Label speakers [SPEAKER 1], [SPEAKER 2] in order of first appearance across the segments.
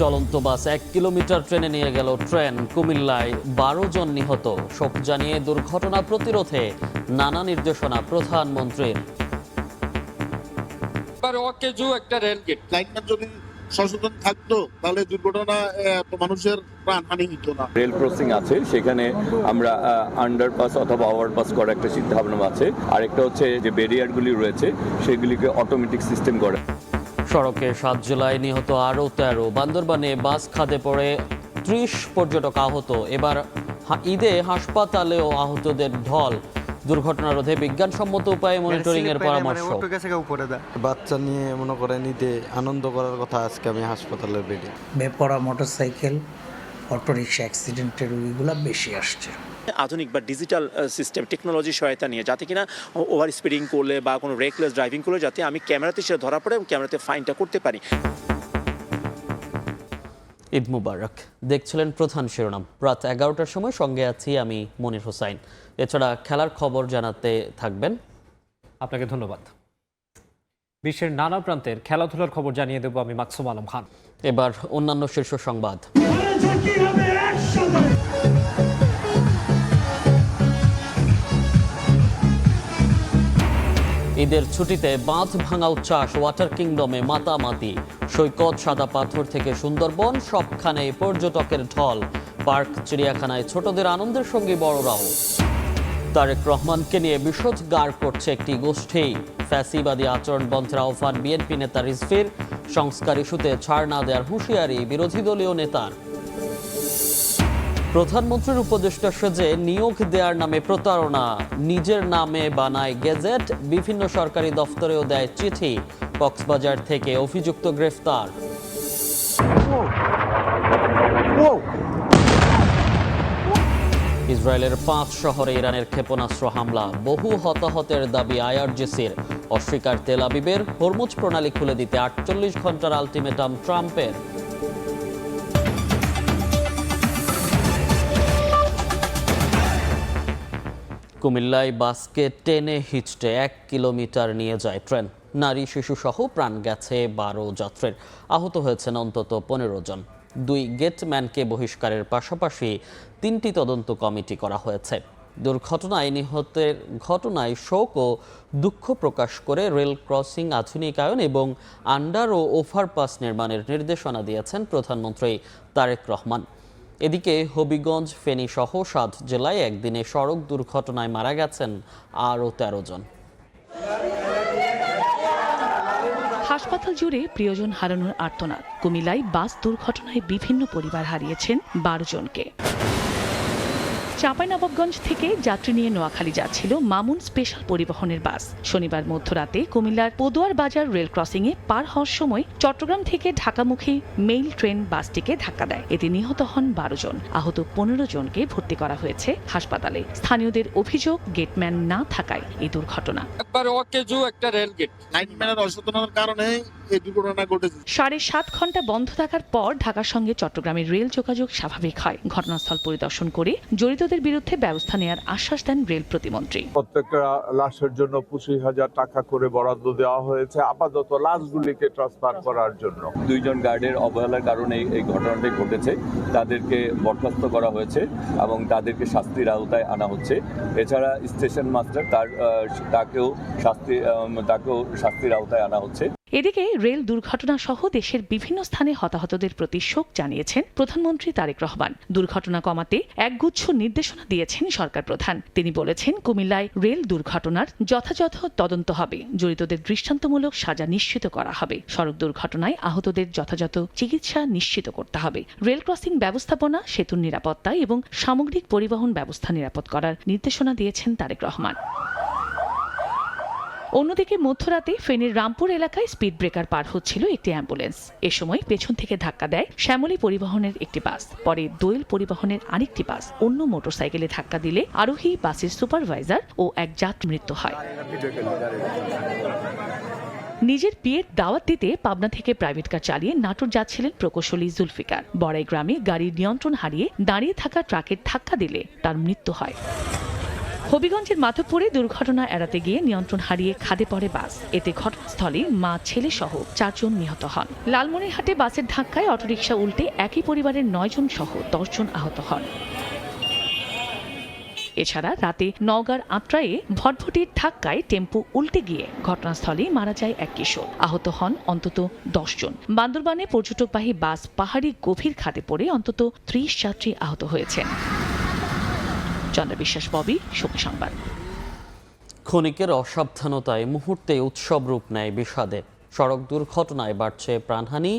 [SPEAKER 1] চলন্ত বাস 1 কিলোমিটার ট্রেনে নিয়ে গেল ট্রেন। কুমিল্লায় 12 জন নিহত। শোক জানিয়ে দুর্ঘটনা প্রতিরোধে নানা নির্দেশনা প্রধানমন্ত্রীর।
[SPEAKER 2] একটা রেলগেট
[SPEAKER 3] লাইনম্যান যদি সচেতন থাকতো তাহলে দুর্ঘটনা মানুষের প্রাণহানি হতো না।
[SPEAKER 4] রেল ক্রসিং আছে, সেখানে আমরা আন্ডারপাস অথবা ওভারপাস করার একটা চিন্তা ভাবনা আছে। আরেকটা হচ্ছে যে ব্যারিয়ারগুলি রয়েছে সেগুলিকে অটোমেটিক সিস্টেম করে।
[SPEAKER 1] সড়কে 7 জুলাই নিহত আরও 13। বান্দরবানে বাস খাদে পড়ে 30 পর্যটক আহত। এবার ঈদে হাসপাতালেও আহতদের ঢল। দুর্ঘটনা রোধে বিজ্ঞানসম্মত উপায়ে মনিটরিং এর পরামর্শ।
[SPEAKER 5] বাচ্চা নিয়ে মনে করেন ঈদে আনন্দ করার কথা, আজকে আমি হাসপাতালের বেডে।
[SPEAKER 6] বেপরা মোটরসাইকেল, অটোরিকশা অ্যাক্সিডেন্টের রোগীগুলো বেশি আসছে।
[SPEAKER 7] আধুনিক বা ডিজিটাল সিস্টেম টেকনোলজি সহায়তা নিয়ে যাতে কিনা ওভার স্পিডিং করলে বা কোনো রেকলেস ড্রাইভিং করলে যাতে আমি ক্যামেরাতে সেটা ধরা পড়ে এবং ক্যামেরাতে ফাইনটা করতে পারি।
[SPEAKER 1] ঈদ মুবারক। দেখছিলেন প্রধান শিরোনাম। রাত 11টার সময় সঙ্গে আছি আমি মনির হোসাইন। এছাড়া খেলার খবর জানাতে থাকবেন।
[SPEAKER 8] আপনাকে ধন্যবাদ। বিশ্বের নানা প্রান্তের খেলাধুলার খবর জানিয়ে দেব আমি মাকসুম আলম খান।
[SPEAKER 1] এবার অন্যান্য শীর্ষ সংবাদ। ঈদের ছুটিতে বাঁধ ভাঙা উচ্ছ্বাস। ওয়াটার কিংডমে মাতামাতি। সৈকত, সাদা পাথর থেকে সুন্দরবন, সবখানে পর্যটকের ঢল। পার্ক, চিড়িয়াখানায় ছোটদের আনন্দের সঙ্গে বড়রাও। তারেক রহমানকে নিয়ে বিষোদ্গার করছে একটি গোষ্ঠী। ফ্যাসিবাদী আচরণ বন্ধের আহ্বান বিএনপি নেতা রিজভীর। সংস্কার ইস্যুতে ছাড় না দেওয়ার হুঁশিয়ারি বিরোধী দলীয় নেতার। প্রধানমন্ত্রীর উপদেষ্টা সেজে নিয়োগ দেওয়ার নামে প্রতারণা। নিজের নামে বানায় গেজেট। বিভিন্ন সরকারি দফতরেও দেয় চিঠি। কক্সবাজার থেকে অভিযুক্ত গ্রেফতার। ইসরায়েলের 5 শহরে ইরানের ক্ষেপণাস্ত্র হামলা। বহু হতাহতের দাবি আইআরজিসির। অস্বীকার তেল আবিবের। হরমুজ প্রণালী খুলে দিতে 48 ঘন্টার আলটিমেটাম ট্রাম্পের। কুমিল্লায় বাসকে টেনে হিচড়ে 1 কিলোমিটার নিয়ে যায় ট্রেন। নারী, শিশু সহ প্রাণ গেছে 12 যাত্রীর। আহত হয়েছেন অন্তত 15 জন। 2 গেটম্যানকে বহিষ্কারের পাশাপাশি 3টি তদন্ত কমিটি করা হয়েছে। দুর্ঘটনায় নিহতের ঘটনায় শোক ও দুঃখ প্রকাশ করে রেল ক্রসিং আধুনিকায়ন এবং আন্ডার ও ওভারপাস নির্মাণের নির্দেশনা দিয়েছেন প্রধানমন্ত্রী তারেক রহমান। এদিকে হবিগঞ্জ, ফেনী সহ 7 জেলায় একদিনে সড়ক দুর্ঘটনায় মারা গেছেন আরও 13 জন।
[SPEAKER 9] হাসপাতাল জুড়ে প্রিয়জন হারানোর আর্তনাদ। কুমিল্লায় বাস দুর্ঘটনায় বিভিন্ন পরিবার হারিয়েছেন 12 জনকে। চাঁপাইনবাবগঞ্জ থেকে যাত্রী নিয়ে নোয়াখালী যাচ্ছিল মামুন স্পেশাল পরিবহনের বাস। শনিবার মধ্যরাতে কুমিল্লার পদুয়ার বাজার রেল ক্রসিংয়ে পার হওয়ার সময় চট্টগ্রাম থেকে ঢাকামুখী মেইল ট্রেন বাসটিকে ধাক্কা দেয়। এতে নিহত হন 12 জন। আহত 15 জনকে ভর্তি করা হয়েছে হাসপাতালে। স্থানীয়দের অভিযোগ, গেটম্যান না থাকায় এই দুর্ঘটনা।
[SPEAKER 2] একটা রেলগেট
[SPEAKER 3] লাইনম্যানের অসচেতনতার কারণে এই দুর্ঘটনা ঘটেছে।
[SPEAKER 9] 7.5 ঘন্টা বন্ধ থাকার পর ঢাকার সঙ্গে চট্টগ্রামের রেল যোগাযোগ স্বাভাবিক হয়। ঘটনাস্থল পরিদর্শন করে জড়িতদের বিরুদ্ধে ব্যবস্থা নেওয়ার আশ্বাস দেন রেল প্রতিমন্ত্রী।
[SPEAKER 10] প্রত্যেকটা লাশের জন্য 25,000 টাকা করে বরাদ্দ দেওয়া হয়েছে আপাতত লাশগুলিকে ট্রান্সফার করার জন্য।
[SPEAKER 4] 2 জন গার্ডের অবহেলার কারণে এই ঘটনাটি ঘটেছে। তাদেরকে বরখাস্ত করা হয়েছে এবং তাদেরকে শাস্তির আওতায় আনা হচ্ছে। এছাড়া স্টেশন মাস্টার তাকেও শাস্তির আওতায় আনা হচ্ছে।
[SPEAKER 9] এদিকে রেল দুর্ঘটনা সহ দেশের বিভিন্ন স্থানে হতাহতদের প্রতি শোক জানিয়েছেন প্রধানমন্ত্রী তারেক রহমান। দুর্ঘটনা কমাতে একগুচ্ছ নির্দেশনা দিয়েছেন সরকার প্রধান। তিনি বলেছেন, কুমিল্লায় রেল দুর্ঘটনার যথাযথ তদন্ত হবে, জড়িতদের দৃষ্টান্তমূলক সাজা নিশ্চিত করা হবে, সড়ক দুর্ঘটনায় আহতদের যথাযথ চিকিৎসা নিশ্চিত করতে হবে, রেল ক্রসিং ব্যবস্থাপনা, সেতুর নিরাপত্তা এবং সামগ্রিক পরিবহন ব্যবস্থা নিরাপদ করার নির্দেশনা দিয়েছেন তারেক রহমান। অন্যদিকে মধ্যরাতে ফেনীর রামপুর এলাকায় স্পিড ব্রেকার পার হচ্ছিল একটি অ্যাম্বুলেন্স। এ সময় পেছন থেকে ধাক্কা দেয় শ্যামলী পরিবহনের একটি বাস। পরে দোয়েল পরিবহনের আরেকটি বাস অন্য মোটরসাইকেলে ধাক্কা দিলে আরোহী, বাসের সুপারভাইজার ও এক যাত্রী মৃত্যু হয়। নিজের বিয়ের দাওয়াত দিতে পাবনা থেকে প্রাইভেট কার চালিয়ে নাটোর যাচ্ছিলেন প্রকৌশলী জুলফিকার। বড়াই গ্রামে গাড়ির নিয়ন্ত্রণ হারিয়ে দাঁড়িয়ে থাকা ট্রাকের ধাক্কা দিলে তার মৃত্যু হয়। হবিগঞ্জের মাধবপুরে দুর্ঘটনা এড়াতে গিয়ে নিয়ন্ত্রণ হারিয়ে খাদে পড়ে বাস। এতে ঘটনাস্থলে মা ছেলে সহ 4 জন নিহত হন। লালমনিরহাটে বাসের ধাক্কায় অটোরিকশা উল্টে একই পরিবারের 9 জন সহ 10 জন আহত হন। এছাড়া রাতে নওগাঁর আত্রায়ে ভটভটির ধাক্কায় টেম্পো উল্টে গিয়ে ঘটনাস্থলে মারা যায় এক কিশোর। আহত হন অন্তত 10 জন। বান্দরবানে পর্যটকবাহী বাস পাহাড়ি গভীর খাদে পড়ে অন্তত 30 যাত্রী আহত হয়েছেন। চন্দ্র বিশ্বাস, ববি, সময় সংবাদ।
[SPEAKER 1] ক্ষণিকের অসাবধানতায় মুহূর্তে উৎসব রূপ নেয় বিষাদে। সড়ক দুর্ঘটনায় বাড়ছে প্রাণহানি,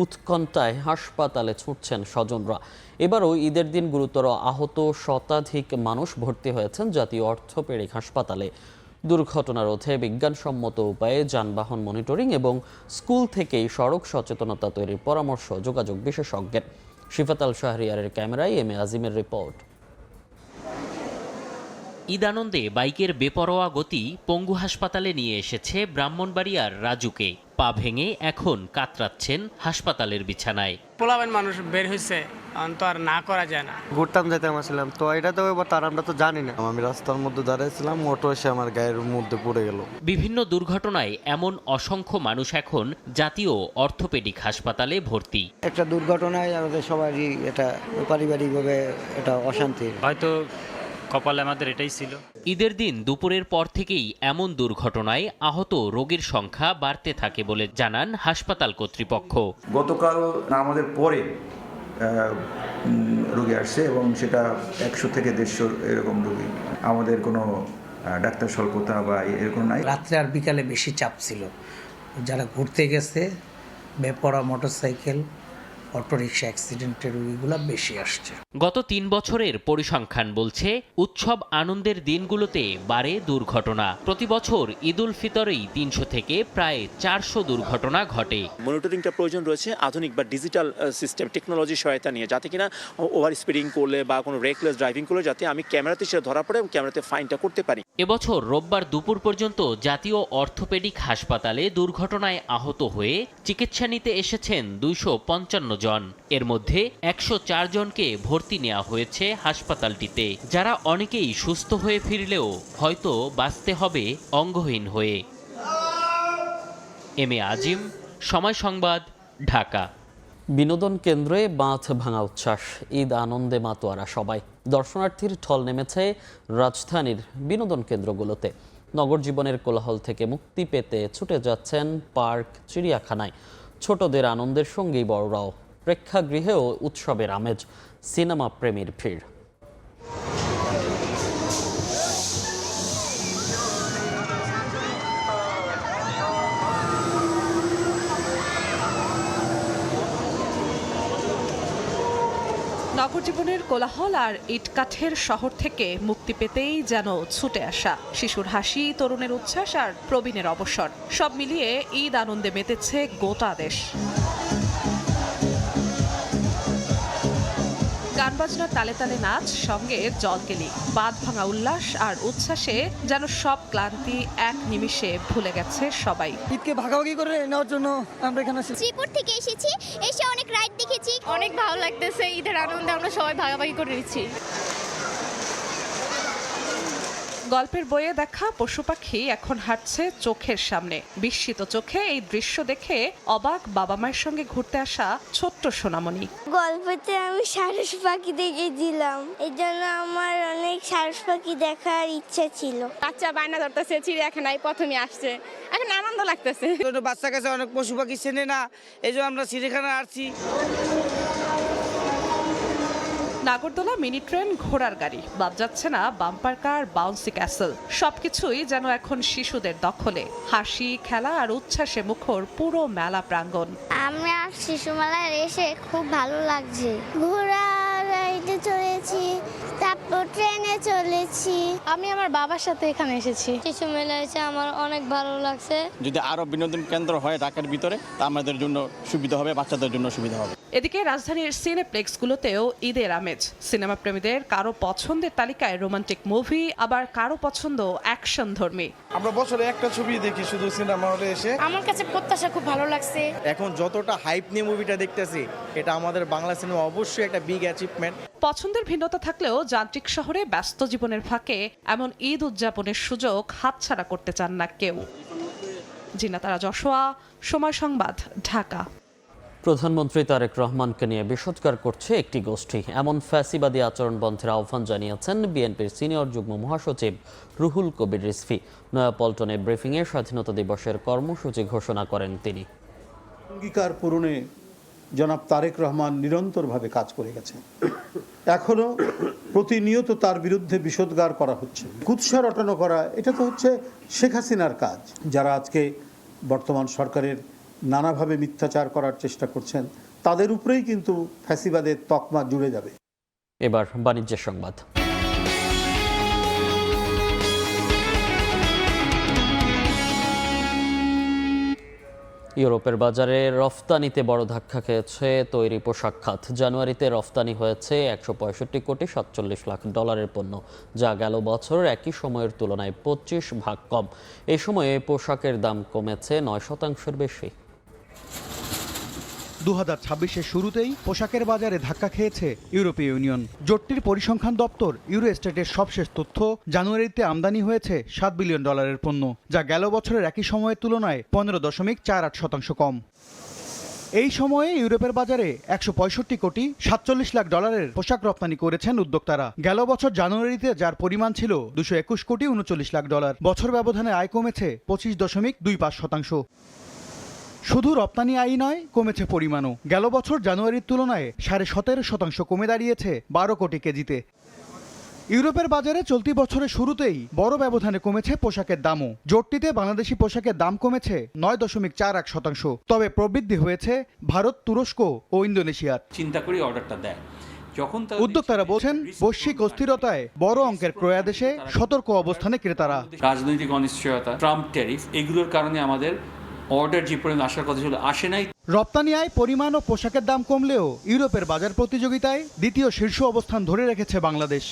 [SPEAKER 1] উৎকণ্ঠায় হাসপাতালে ছুটছেন স্বজনরা। এবারও ঈদের দিন গুরুতর আহত শতাধিক মানুষ ভর্তি হয়েছেন জাতীয় অর্থোপেডিক হাসপাতালে। দুর্ঘটনা রোধে বিজ্ঞানসম্মত উপায়ে যানবাহন মনিটরিং এবং স্কুল থেকেই সড়ক সচেতনতা তৈরির পরামর্শ যোগাযোগ বিশেষজ্ঞের। শিফাত আল শাহরিয়ারের ক্যামেরায় এম এ আজিমের রিপোর্ট।
[SPEAKER 11] ঈদ আনন্দে বাইকের বেপরোয়া গতি পঙ্গু হাসপাতালে নিয়ে এসেছে ব্রাহ্মণবাড়িয়ার রাজুকে। পা ভেঙে এখন কাতরাচ্ছেন হাসপাতালের বিছানায়।
[SPEAKER 12] পোলাবেন মানুষ বের হয়েছে, তো আর না করা যায় না।
[SPEAKER 5] ঘুরতাম যেতে আসলাম তো এটা তো তার আমরা তো জানি না। আমি রাস্তার মধ্যে দাঁড়িয়েছিলাম, অটো এসে আমার গায়ের মধ্যে পড়ে গেল।
[SPEAKER 11] বিভিন্ন দুর্ঘটনায় এমন অসংখ্য মানুষ এখন জাতীয় অর্থোপেডিক হাসপাতালে ভর্তি।
[SPEAKER 6] একটা দুর্ঘটনায় আমাদের সবারই এটা পারিবারিকভাবে এটা অশান্তি।
[SPEAKER 12] হয়তো কপালে আমাদের এটাই ছিল।
[SPEAKER 11] ঈদের দিন দুপুরের পর থেকেই এমন দুর্ঘটনায় আহত রোগীর সংখ্যা বাড়তে থাকে বলে জানান হাসপাতাল কর্তৃপক্ষ।
[SPEAKER 13] গতকাল আমাদের পরে রোগী আসছে এবং সেটা 100 থেকে 150 এরকম রোগী। আমাদের কোনো ডাক্তার স্বল্পতা বা এরকম নাই।
[SPEAKER 6] রাত্রে আর বিকালে বেশি চাপ ছিল। যারা ঘুরতে গেছে বেপরা মোটরসাইকেল অটোরিকশা অ্যাক্সিডেন্টের রোগীগুলো বেশি আসছে।
[SPEAKER 11] গত 3 বছরের পরিসংখ্যান বলছে উৎসব আনন্দের দিনগুলোতে বাড়ে দুর্ঘটনা। প্রতি বছর ঈদ উল ফিতরেই 300 থেকে প্রায় 400 দুর্ঘটনা ঘটে।
[SPEAKER 7] মনিটরিংটা প্রয়োজন রয়েছে আধুনিক বা ডিজিটাল সিস্টেম টেকনোলজির সহায়তা নিয়ে, যাতে কিনা ওভার স্পিডিং করলে বা কোনো রেকলেস ড্রাইভিং করলে যাতে আমি ক্যামেরাতে সেটা ধরা পড়ে এবং ক্যামেরাতে ফাইনটা করতে পারি।
[SPEAKER 11] এবছর রোববার দুপুর পর্যন্ত জাতীয় অর্থোপেডিক হাসপাতালে দুর্ঘটনায় আহত হয়ে চিকিৎসা নিতে এসেছেন 255 জন। এর মধ্যে 104 জনকে ভর্তি নেওয়া হয়েছে হাসপাতালটিতে, যারা অনেকেই সুস্থ হয়ে ফিরলেও হয়তো বাঁচতে হবে অঙ্গহীন হয়ে। এম এ আজিম, সময় সংবাদ, ঢাকা।
[SPEAKER 1] বিনোদন কেন্দ্রে বাঁধ ভাঙা উচ্ছ্বাস, ঈদ আনন্দে মাতোয়ারা সবাই। দর্শনার্থীর ঢল নেমেছে রাজধানীর বিনোদন কেন্দ্রগুলোতে। নগর জীবনের কোলাহল থেকে মুক্তি পেতে ছুটে যাচ্ছেন পার্ক, চিড়িয়াখানায়। ছোটদের আনন্দের সঙ্গেই বড়রাও। প্রেক্ষাগৃহেও উৎসবের আমেজ, সিনেমা প্রেমীর ভিড়।
[SPEAKER 9] নগর জীবনের কোলাহল আর ইটকাঠের শহর থেকে মুক্তি পেতেই যেন ছুটে আসা শিশুর হাসি, তরুণের উচ্ছ্বাস আর প্রবীণের অবসর, সব মিলিয়ে ঈদ আনন্দে মেতেছে গোটা দেশ। গান বাজনার তালে তালে নাচ, সঙ্গে জলকেলি, বাঁধ ভাঙা উল্লাস আর উচ্ছ্বাসে যেন সব ক্লান্তি এক নিমিষে ভুলে গেছে সবাই।
[SPEAKER 12] ঈদকে ভাগাভাগি করে নেওয়ার জন্য আমরা এখানে
[SPEAKER 14] শ্রীপুর থেকে এসেছি, এসে অনেক রাইড দেখেছি, অনেক ভালো লাগতেছে। ঈদের আনন্দে আমরা সবাই ভাগাভাগি করে নিচ্ছি।
[SPEAKER 9] গল্পের বইয়ে দেখা পশু পাখি এখন হাঁটছে চোখের সামনে। বিস্মিত চোখে এই দৃশ্য দেখে অবাক বাবা মায়ের সঙ্গে ঘুরতে আসা ছোট্ট সোনামণি।
[SPEAKER 14] গল্পতে আমি সারস পাখি দেখেছিলাম, এই জন্য আমার অনেক সারস পাখি দেখার ইচ্ছা ছিল। বাচ্চা বায়না ধরতেছে, চিড়িয়াখানায় প্রথমে আসছে, এখন আনন্দ লাগতেছে।
[SPEAKER 12] বাচ্চা কাছে অনেক পশু পাখি চেনে না, এই জন্য আমরা চিড়িয়াখানায় আসছি।
[SPEAKER 9] নাগরদোলা, মিনি ট্রেন, ঘোড়ার গাড়ি, বাদ যাচ্ছে না বাম্পার কার, বাউন্সি ক্যাসেল, সবকিছুই যেন এখন শিশুদের দখলে। হাসি, খেলা আর উচ্ছ্বাসে মুখর পুরো মেলা প্রাঙ্গণ।
[SPEAKER 14] আমরা শিশু মেলায় এসে খুব ভালো লাগছে। ঘোড়া রাইডে চলেছি, তারপর ট্রেনে চলেছি। আমি আমার বাবার সাথে এখানে এসেছি। শিশু মেলায় এসে আমার অনেক ভালো লাগছে।
[SPEAKER 15] যদি আরো বিনোদন কেন্দ্র হয় ঢাকার ভিতরে, তা আমাদের জন্য সুবিধা হবে, বাচ্চাদের জন্য সুবিধা হবে।
[SPEAKER 9] এদিকে রাজধানীর সিনেপ্লেক্সগুলোতেও ঈদের আমেজ। সিনেমা প্রেমীদের কারো পছন্দের তালিকায় রোমান্টিক মুভি, আবার কারো পছন্দ অ্যাকশন ধর্মী।
[SPEAKER 16] আমরা বছরে একটা ছবি দেখি শুধু সিনেমা হলে এসে।
[SPEAKER 14] আমার কাছে প্রত্যাশা খুব ভালো লাগছে।
[SPEAKER 16] এখন যতটা হাইপ নিয়ে মুভিটা দেখতেছি, এটা আমাদের বাংলা সিনেমা অবশ্যই একটা বিগ অ্যাচিভমেন্ট।
[SPEAKER 9] পছন্দের ভিন্নতা থাকলেও যান
[SPEAKER 17] যান্ত্রিক শহরে ব্যস্ত জীবনের ফাঁকে এমন ঈদ উদযাপনের সুযোগ হাতছাড়া করতে চান না কেউ। জিনাতারা যশোয়া, সময় সংবাদ, ঢাকা।
[SPEAKER 1] প্রধানমন্ত্রী তারেক রহমানকে নিয়ে বিষোদগার করছে একটি গোষ্ঠী, এমন ফ্যাসিবাদী আচরণ বন্ধের আহ্বান জানিয়েছেন বিএনপির সিনিয়র যুগ্ম মহাসচিব রুহুল কবির রিজভী। নয়াপল্টনে ব্রিফিংয়ে স্বাধীনতা দিবসের কর্মসূচি ঘোষণা করেন তিনি।
[SPEAKER 18] অঙ্গীকার পূরণে জনাব তারেক রহমান নিরন্তরভাবে কাজ করে গেছেন। এখনো প্রতিনিয়ত তার বিরুদ্ধে বিষোদগার করা হচ্ছে, কুৎসা রটানো করা। এটা তো হচ্ছে শেখ হাসিনার কাজ। যারা আজকে বর্তমান সরকারের নানাভাবে মিথ্যাচার করার চেষ্টা করছেন, তাদের উপরেই কিন্তু ফ্যাসিবাদের তকমা জুড়ে যাবে।
[SPEAKER 1] এবার বাণিজ্যের সংবাদ। ইউরোপের বাজারে রফতানিতে বড় ধাক্কা খেয়েছে তৈরি পোশাক খাত। জানুয়ারিতে রফতানি হয়েছে ১৬৫ কোটি ৪৭ লাখ ডলারের পণ্য, যা গেল বছরের একই সময়ের তুলনায় ২৫ ভাগ কম। এই সময়ে পোশাকের দাম কমেছে ৯% বেশি।
[SPEAKER 19] ২০২৬-এর শুরুতেই পোশাকের বাজারে ধাক্কা খেয়েছে ইউরোপীয় ইউনিয়ন। জোটটির পরিসংখ্যান দপ্তর ইউরোস্টেটের সবশেষ তথ্য, জানুয়ারিতে আমদানি হয়েছে $৭ বিলিয়ন পণ্য, যা গেল বছরের একই সময়ের তুলনায় ১৫.৪৮% কম। এই সময়ে ইউরোপের বাজারে ১৬৫ কোটি ৪৭ লাখ ডলারের পোশাক রপ্তানি করেছেন উদ্যোক্তারা। গেল বছর জানুয়ারিতে যার পরিমাণ ছিল ২২১ কোটি ৩৯ লাখ ডলার। বছর ব্যবধানে আয় কমেছে ২৫.২৫%। শুধু রপ্তানি আয় নয়, কমেছে পরিমাণও। গেল বছর জানুয়ারির তুলনায় ১৭.৫% কমে দাঁড়িয়েছে ১২ কোটি কেজিতে। ইউরোপের বাজারে চলতি বছরের শুরুতেই বড় ব্যবধানে কমেছে পোশাকের দামও। জোটটিতে বাংলাদেশি পোশাকের দাম কমেছে ৯.৪১%। তবে প্রবৃদ্ধি হয়েছে ভারত, তুরস্ক ও ইন্দোনেশিয়ার।
[SPEAKER 20] চিন্তা করি অর্ডারটা দেয়।
[SPEAKER 19] উদ্যোক্তারা বলছেন, বৈশ্বিক অস্থিরতায় বড় অঙ্কের ক্রয়াদেশে সতর্ক অবস্থানে ক্রেতারা।
[SPEAKER 20] রাজনৈতিক অনিশ্চয়তা, ট্রাম্প ট্যারিফ, এগুলোর কারণে আমাদের অর্ডার যে পরিমাণ আসার কথা ছিল আসে নাই।
[SPEAKER 19] রপ্তানি আয়, পরিমাণ ও পোশাকের দাম কমলেও ইউরোপের বাজার প্রতিযোগিতায় দ্বিতীয় শীর্ষ অবস্থান ধরে রেখেছে বাংলাদেশ।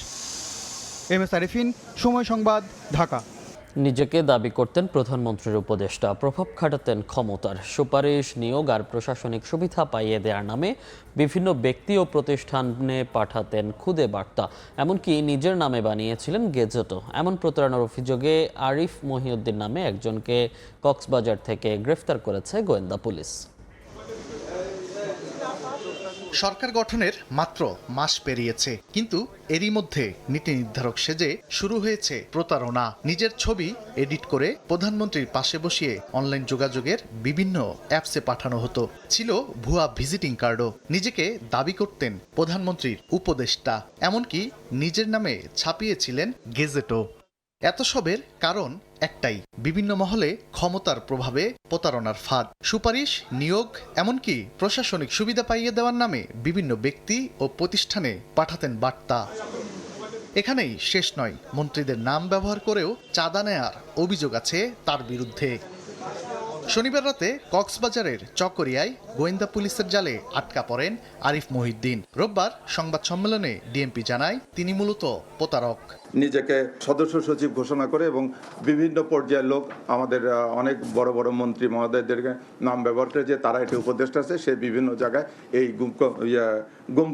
[SPEAKER 19] MS আরিফিন, সময় সংবাদ, ঢাকা।
[SPEAKER 1] নিজেকে দাবি করতেন প্রধানমন্ত্রীর উপদেষ্টা, প্রভাব খাটাতেন ক্ষমতার। সুপারিশ, নিয়োগ আর প্রশাসনিক সুবিধা পাইয়ে দেওয়ার নামে বিভিন্ন ব্যক্তি ও প্রতিষ্ঠানে পাঠাতেন খুদে বার্তা, এমনকি নিজের নামে বানিয়েছিলেন গেজেটও। এমন প্রতারণার অভিযোগে আরিফ মহিউদ্দিন নামে একজনকে কক্সবাজার থেকে গ্রেফতার করেছে গোয়েন্দা পুলিশ।
[SPEAKER 21] সরকার গঠনের মাত্র মাস পেরিয়েছে, কিন্তু এরই মধ্যে নীতি নির্ধারক সেজে শুরু হয়েছে প্রতারণা। নিজের ছবি এডিট করে প্রধানমন্ত্রীর পাশে বসিয়ে অনলাইন যোগাযোগের বিভিন্ন অ্যাপসে পাঠানো হতো। ছিল ভুয়া ভিজিটিং কার্ডও। নিজেকে দাবি করতেন প্রধানমন্ত্রীর উপদেষ্টা, এমনকি নিজের নামে ছাপিয়েছিলেন গেজেটও। এত সবের কারণ একটাই, বিভিন্ন মহলে ক্ষমতার প্রভাবে প্রতারণার ফাঁদ। সুপারিশ, নিয়োগ, এমনকি প্রশাসনিক সুবিধা পাইয়ে দেওয়ার নামে বিভিন্ন ব্যক্তি ও প্রতিষ্ঠানে পাঠাতেন বার্তা। এখানেই শেষ নয়, মন্ত্রীদের নাম ব্যবহার করেও চাঁদা নেয়ার অভিযোগ আছে তার বিরুদ্ধে। শনিবার রাতে কক্সবাজারের চকরিয়ায় গোয়েন্দা পুলিশের জালে আটকা পড়েন আরিফ মহিউদ্দিন। রোববার সংবাদ সম্মেলনে ডিএমপি জানায়, তিনি মূলত প্রতারক।
[SPEAKER 22] নিজেকে সদস্য সচিব ঘোষণা করে এবং বিভিন্ন পর্যায়ের লোক, আমাদের অনেক বড় বড় মন্ত্রী মহোদয়দেরকে নাম ব্যবহার করে যে তারা এটি উপদেষ্টা আছে, সে বিভিন্ন জায়গায় এই গুম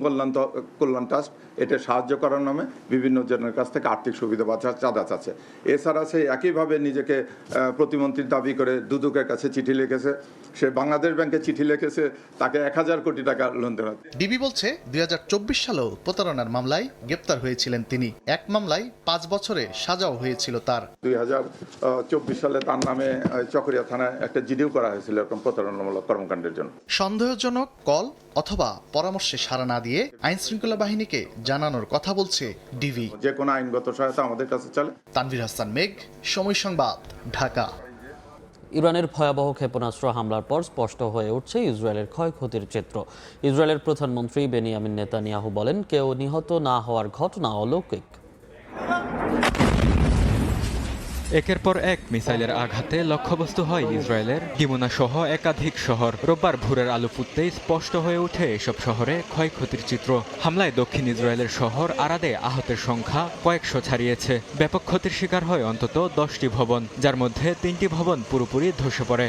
[SPEAKER 22] কল্যাণ ট্রাস্ট এটা সাহায্য করার নামে বিভিন্ন জনের কাছ থেকে আর্থিক সুবিধা বা চাঁদা চাচ্ছে। এছাড়া সে একইভাবে নিজেকে প্রতিমন্ত্রীর দাবি করে দুদকের কাছে চিঠি লিখেছে, সে বাংলাদেশ ব্যাংকে চিঠি লিখেছে, তাকে ১,০০০ কোটি টাকা লেনদেন।
[SPEAKER 21] ডিবি বলছে ২০২৪ সালেও প্রতারণার মামলায় গ্রেপ্তার হয়েছিলেন তিনি। এক মামলায় ৫ বছরে সাজাও হয়েছিল তার।
[SPEAKER 22] ২০২৪ সালে তার নামে চকরিয়া থানায় একটা জিডিও করা হয়েছিল এরকম প্রতারণামূলক কর্মকাণ্ডের জন্য।
[SPEAKER 21] সন্দেহজনক কল অথবা পরামর্শে সাড়া না দিয়ে আইন শৃঙ্খলা বাহিনীকে জানানোর কথা বলছে ডিবি।
[SPEAKER 22] যে কোনো আইনগত সহায়তা আমাদের কাছে চলে।
[SPEAKER 21] তানভীর হাসান মেঘ, সময় সংবাদ, ঢাকা।
[SPEAKER 1] ইরানের ভয়াবহ ক্ষেপণাস্ত্র হামলার পর স্পষ্ট হয়ে উঠছে ইসরায়েলের ক্ষয়ক্ষতির চিত্র। ইসরায়েলের প্রধানমন্ত্রী বেনিয়ামিন নেতানিয়াহু বলেন, কেউ নিহত না হওয়ার ঘটনা অলৌকিক।
[SPEAKER 23] একের পর এক মিসাইলের আঘাতে লক্ষ্যবস্তু হয় ইসরায়েলের ডিমোনা সহ একাধিক শহর। রোববার ভোরের আলো ফুটতেই স্পষ্ট হয়ে ওঠে এসব শহরে ক্ষয়ক্ষতির চিত্র। হামলায় দক্ষিণ ইসরায়েলের শহর আরাদে আহতের সংখ্যা কয়েকশো ছাড়িয়েছে। ব্যাপক ক্ষতির শিকার হয় অন্তত 10টি ভবন, যার মধ্যে 3টি ভবন পুরোপুরি ধসে পড়ে।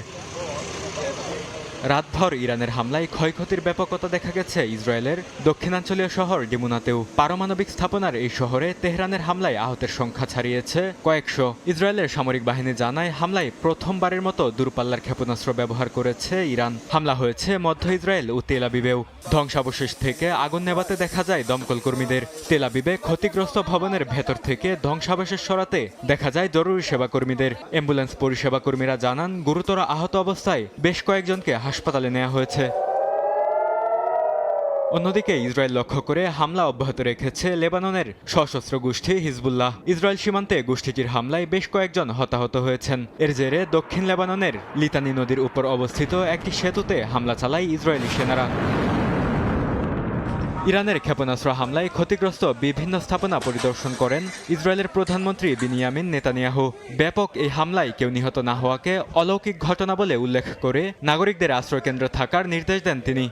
[SPEAKER 23] রাতভর ইরানের হামলায় ক্ষয়ক্ষতির ব্যাপকতা দেখা গেছে ইসরায়েলের দক্ষিণাঞ্চলীয় শহর ডিমুনাতেও। পারমাণবিক স্থাপনার এই শহরে তেহরানের হামলায় আহতের সংখ্যা ছাড়িয়েছে কয়েকশো। ইসরায়েলের সামরিক বাহিনী জানায় হামলায় প্রথমবারের মতো দূরপাল্লার ক্ষেপণাস্ত্র ব্যবহার করেছে ইরান। হামলা হয়েছে মধ্য ইসরায়েল ও তেল আবিবেও। ধ্বংসাবশেষ থেকে আগুন নেভাতে দেখা যায় দমকল কর্মীদের। তেল আবিবে ক্ষতিগ্রস্ত ভবনের ভেতর থেকে ধ্বংসাবশেষ সরাতে দেখা যায় জরুরি সেবা কর্মীদের। অ্যাম্বুলেন্স পরিষেবা কর্মীরা জানান গুরুতর আহত অবস্থায় বেশ কয়েকজনকে হাসপাতালে নেওয়া হয়েছে। অন্যদিকে ইসরায়েল লক্ষ্য করে হামলা অব্যাহত রেখেছে লেবাননের সশস্ত্র গোষ্ঠী হিজবুল্লাহ। ইসরায়েল সীমান্তে গোষ্ঠীটির হামলায় বেশ কয়েকজন হতাহত হয়েছেন। এর জেরে দক্ষিণ লেবাননের লিতানি নদীর উপর অবস্থিত একটি সেতুতে হামলা চালায় ইসরায়েলি সেনারা। ইরানের ক্ষেপণাস্ত্র হামলায় ক্ষতিগ্রস্ত বিভিন্ন স্থাপনা পরিদর্শন করেন ইসরায়েলের প্রধানমন্ত্রী বিনিয়ামিন নেতানিয়াহু। ব্যাপক এই হামলায় কেউ নিহত না হওয়াকে অলৌকিক ঘটনা বলে উল্লেখ করে নাগরিকদের আশ্রয়কেন্দ্র থাকার নির্দেশ দেন তিনি।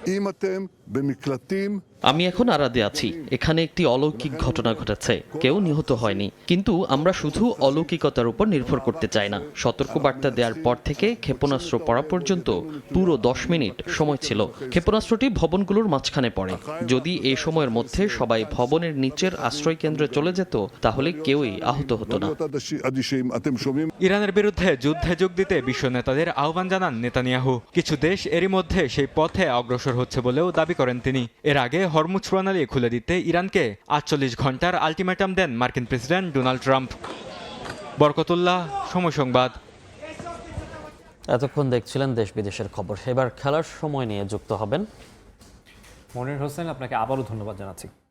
[SPEAKER 1] আমি এখন আরাদে আছি। এখানে একটি অলৌকিক ঘটনা ঘটেছে, কেউ নিহত হয়নি, কিন্তু আমরা শুধু অলৌকিকতার উপর নির্ভর করতে চাই না। সতর্কবার্তা দেওয়ার পর থেকে ক্ষেপণাস্ত্র পড়া পর্যন্ত পুরো 10 মিনিট সময় ছিল। ক্ষেপণাস্ত্রটি ভবনগুলোর মাঝখানে পড়ে। যদি এই সময়ের মধ্যে সবাই ভবনের নিচের আশ্রয় কেন্দ্রে চলে যেত তাহলে কেউই আহত হতো না।
[SPEAKER 23] ইরানের বিরুদ্ধে যুদ্ধে যোগ দিতে বিশ্ব নেতাদের আহ্বান জানান নেতানিয়াহু। কিছু দেশ এরই মধ্যে সেই পথে অগ্রসর হচ্ছে বলেও দাবি করেন তিনি। এর আগে হরমুজ প্রণালী খুলে দিতে ইরানকে 48 ঘন্টার আলটিমেটাম দেন মার্কিন প্রেসিডেন্ট ডোনাল্ড ট্রাম্প। বরকতুল্লাহ, সময় সংবাদ।
[SPEAKER 1] এতক্ষণ দেখছিলেন দেশ বিদেশের খবর। এবার খেলার সময় নিয়ে যুক্ত হবেন
[SPEAKER 2] মনির হোসেন। আপনাকে আবারও ধন্যবাদ জানাচ্ছি।